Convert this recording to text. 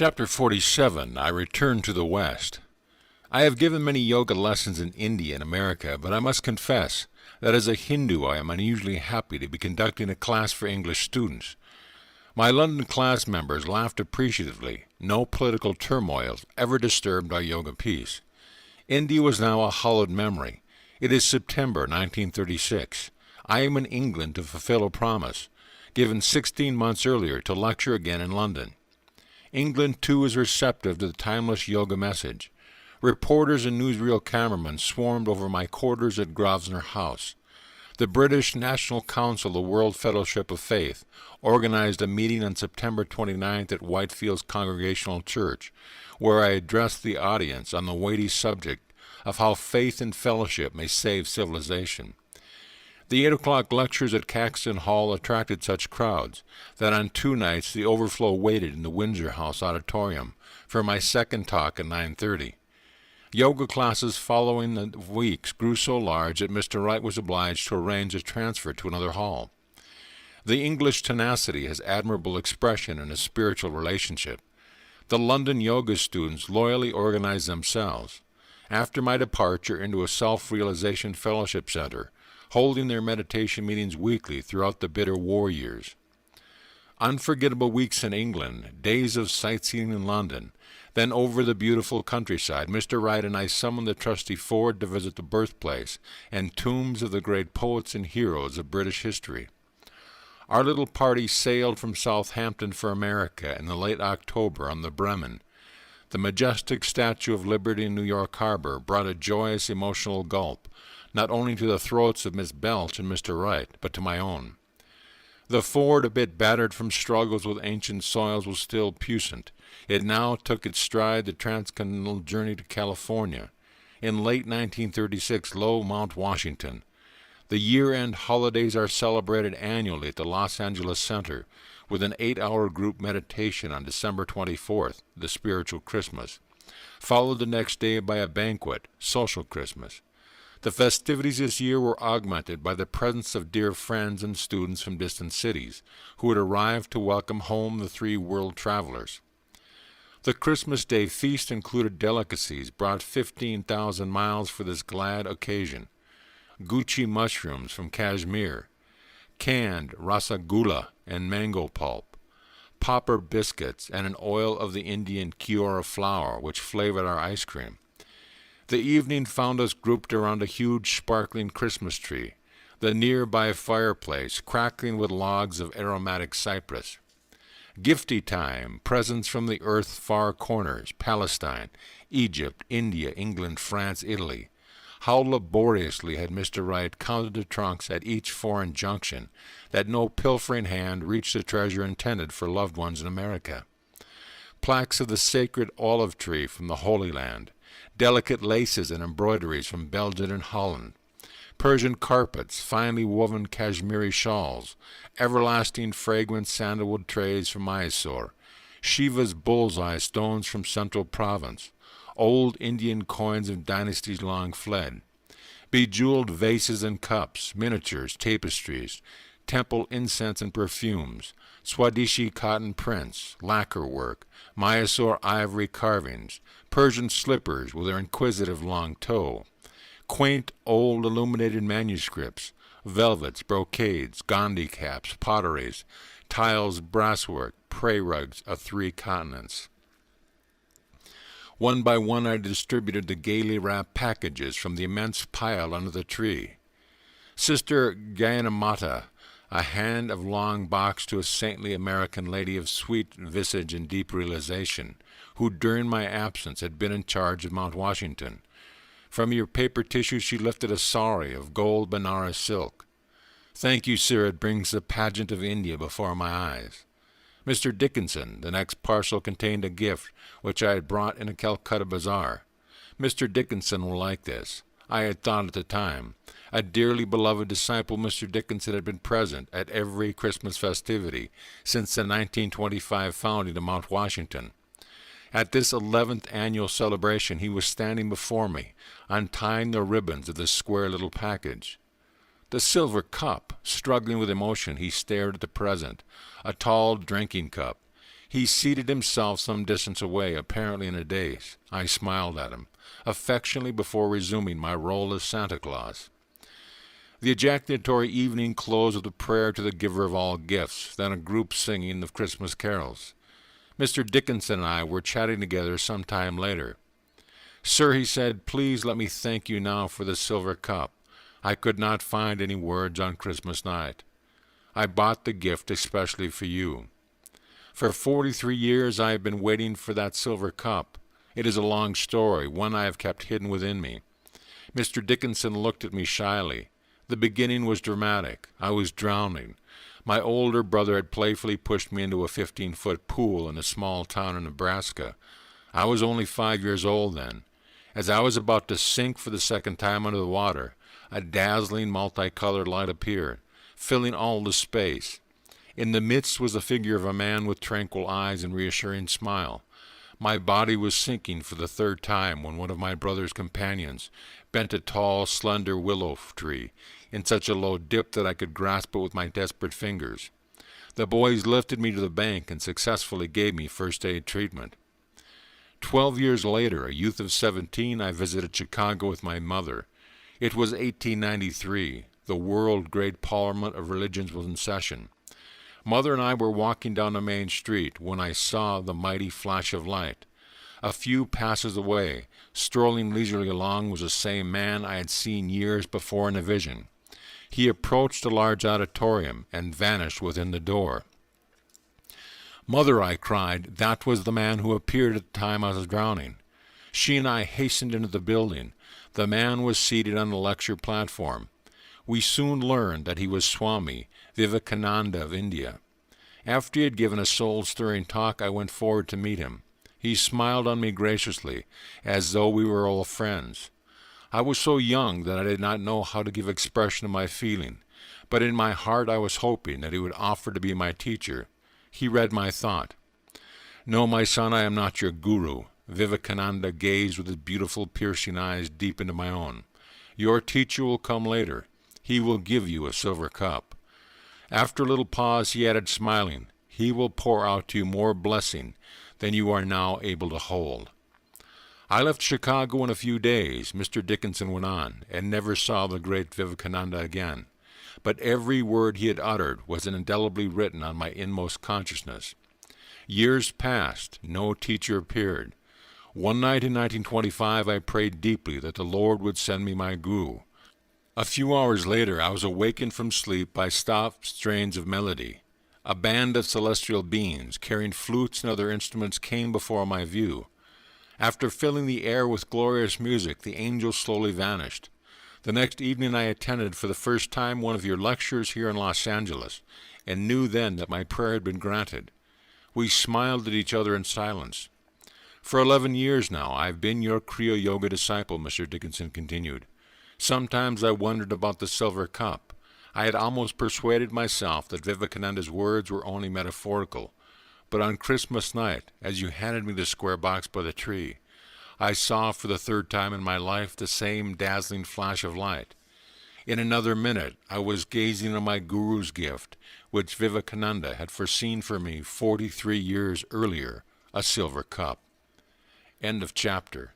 Chapter 47. I Return to the West. I have given many yoga lessons in India and America, but I must confess that as a Hindu I am unusually happy to be conducting a class for English students. My London class members laughed appreciatively. No political turmoil ever disturbed our yoga peace. India was now a hallowed memory. It is September 1936. I am in England to fulfill a promise, given 16 months earlier to lecture again in London. England, too, is receptive to the timeless yoga message. Reporters and newsreel cameramen swarmed over my quarters at Grosvenor House. The British National Council of the World Fellowship of Faith organized a meeting on September 29th at Whitefields Congregational Church, where I addressed the audience on the weighty subject of how faith and fellowship may save civilization. The 8 o'clock lectures at Caxton Hall attracted such crowds that on 2 nights the overflow waited in the Windsor House auditorium for my second talk at 9:30. Yoga classes following the weeks grew so large that Mr. Wright was obliged to arrange a transfer to another hall. The English tenacity has admirable expression in a spiritual relationship. The London yoga students loyally organized themselves. After my departure into a self-realization fellowship center, holding their meditation meetings weekly throughout the bitter war years. Unforgettable weeks in England, days of sightseeing in London, then over the beautiful countryside, Mr. Wright and I summoned the trustee Ford to visit the birthplace and tombs of the great poets and heroes of British history. Our little party sailed from Southampton for America in the late October on the Bremen. The majestic Statue of Liberty in New York Harbor brought a joyous emotional gulp, not only to the throats of Miss Belch and Mr. Wright, but to my own. The Ford, a bit battered from struggles with ancient soils, was still puissant. It now took its stride the transcontinental journey to California. In late 1936, lo, Mount Washington. The year-end holidays are celebrated annually at the Los Angeles Center with an 8-hour group meditation on December 24th, the spiritual Christmas, followed the next day by a banquet, social Christmas. The festivities this year were augmented by the presence of dear friends and students from distant cities, who had arrived to welcome home the 3 world travelers. The Christmas Day feast included delicacies brought 15,000 miles for this glad occasion. Gucci mushrooms from Kashmir, canned rasagula and mango pulp, popper biscuits, and an oil of the Indian Kiora flour which flavored our ice cream. The evening found us grouped around a huge sparkling Christmas tree, the nearby fireplace crackling with logs of aromatic cypress. Gifty time, presents from the earth's far corners, Palestine, Egypt, India, England, France, Italy. How laboriously had Mr. Wright counted the trunks at each foreign junction, that no pilfering hand reached the treasure intended for loved ones in America. Plaques of the sacred olive tree from the Holy Land, delicate laces and embroideries from Belgium and Holland, Persian carpets, finely woven Kashmiri shawls, everlasting fragrant sandalwood trays from Mysore, Shiva's bullseye stones from Central Province, old Indian coins of dynasties long fled, bejeweled vases and cups, miniatures, tapestries, temple incense and perfumes, Swadeshi cotton prints, lacquer work, Mysore ivory carvings, Persian slippers with their inquisitive long toe, quaint old illuminated manuscripts, velvets, brocades, Gandhi caps, potteries, tiles, brasswork, prey rugs of 3 continents. One by one I distributed the gaily wrapped packages from the immense pile under the tree. Sister Gyanamata, a hand of long box to a saintly American lady of sweet visage and deep realization, who during my absence had been in charge of Mount Washington. From your paper tissue she lifted a sari of gold Benares silk. Thank you, sir, it brings the pageant of India before my eyes. Mr. Dickinson, the next parcel contained a gift which I had brought in a Calcutta bazaar. Mr. Dickinson will like this. I had thought at the time. A dearly beloved disciple, Mr. Dickinson, had been present at every Christmas festivity since the 1925 founding of Mount Washington. At this 11th annual celebration he was standing before me, untying the ribbons of this square little package. The silver cup, struggling with emotion, he stared at the present, a tall drinking cup. He seated himself some distance away, apparently in a daze. I smiled at him, affectionately, before resuming my role as Santa Claus. The ejaculatory evening closed with a prayer to the giver of all gifts, then a group singing of Christmas carols. Mr. Dickinson and I were chatting together some time later. "Sir," he said, "please let me thank you now for the silver cup. I could not find any words on Christmas night. I bought the gift especially for you. For 43 years I have been waiting for that silver cup. It is a long story, one I have kept hidden within me." Mr. Dickinson looked at me shyly. The beginning was dramatic. I was drowning. My older brother had playfully pushed me into a 15-foot pool in a small town in Nebraska. I was only 5 years old then. As I was about to sink for the second time under the water, a dazzling multicolored light appeared, filling all the space. In the midst was the figure of a man with tranquil eyes and reassuring smile. My body was sinking for the third time when one of my brother's companions bent a tall, slender willow tree in such a low dip that I could grasp it with my desperate fingers. The boys lifted me to the bank and successfully gave me first aid treatment. 12 years later, a youth of 17, I visited Chicago with my mother. It was 1893. The World Great Parliament of Religions was in session. Mother and I were walking down the main street when I saw the mighty flash of light. A few passes away, strolling leisurely along, was the same man I had seen years before in a vision. He approached a large auditorium and vanished within the door. "Mother," I cried, "that was the man who appeared at the time I was drowning." She and I hastened into the building. The man was seated on the lecture platform. We soon learned that he was Swami Vivekananda of India. After he had given a soul-stirring talk, I went forward to meet him. He smiled on me graciously, as though we were old friends. I was so young that I did not know how to give expression to my feeling, but in my heart I was hoping that he would offer to be my teacher. He read my thought. "No, my son, I am not your guru." Vivekananda gazed with his beautiful, piercing eyes deep into my own. "Your teacher will come later. He will give you a silver cup." After a little pause, he added, smiling, "He will pour out to you more blessing than you are now able to hold." I left Chicago in a few days, Mr. Dickinson went on, and never saw the great Vivekananda again. But every word he had uttered was indelibly written on my inmost consciousness. Years passed. No teacher appeared. One night in 1925, I prayed deeply that the Lord would send me my guru. A few hours later, I was awakened from sleep by soft strains of melody. A band of celestial beings, carrying flutes and other instruments, came before my view. After filling the air with glorious music, the angels slowly vanished. The next evening I attended for the first time one of your lectures here in Los Angeles, and knew then that my prayer had been granted. We smiled at each other in silence. "For 11 years now, I have been your Kriya Yoga disciple," Mr. Dickinson continued. "Sometimes I wondered about the silver cup. I had almost persuaded myself that Vivekananda's words were only metaphorical. But on Christmas night, as you handed me the square box by the tree, I saw for the third time in my life the same dazzling flash of light. In another minute, I was gazing on my guru's gift, which Vivekananda had foreseen for me 43 years earlier, a silver cup." End of chapter.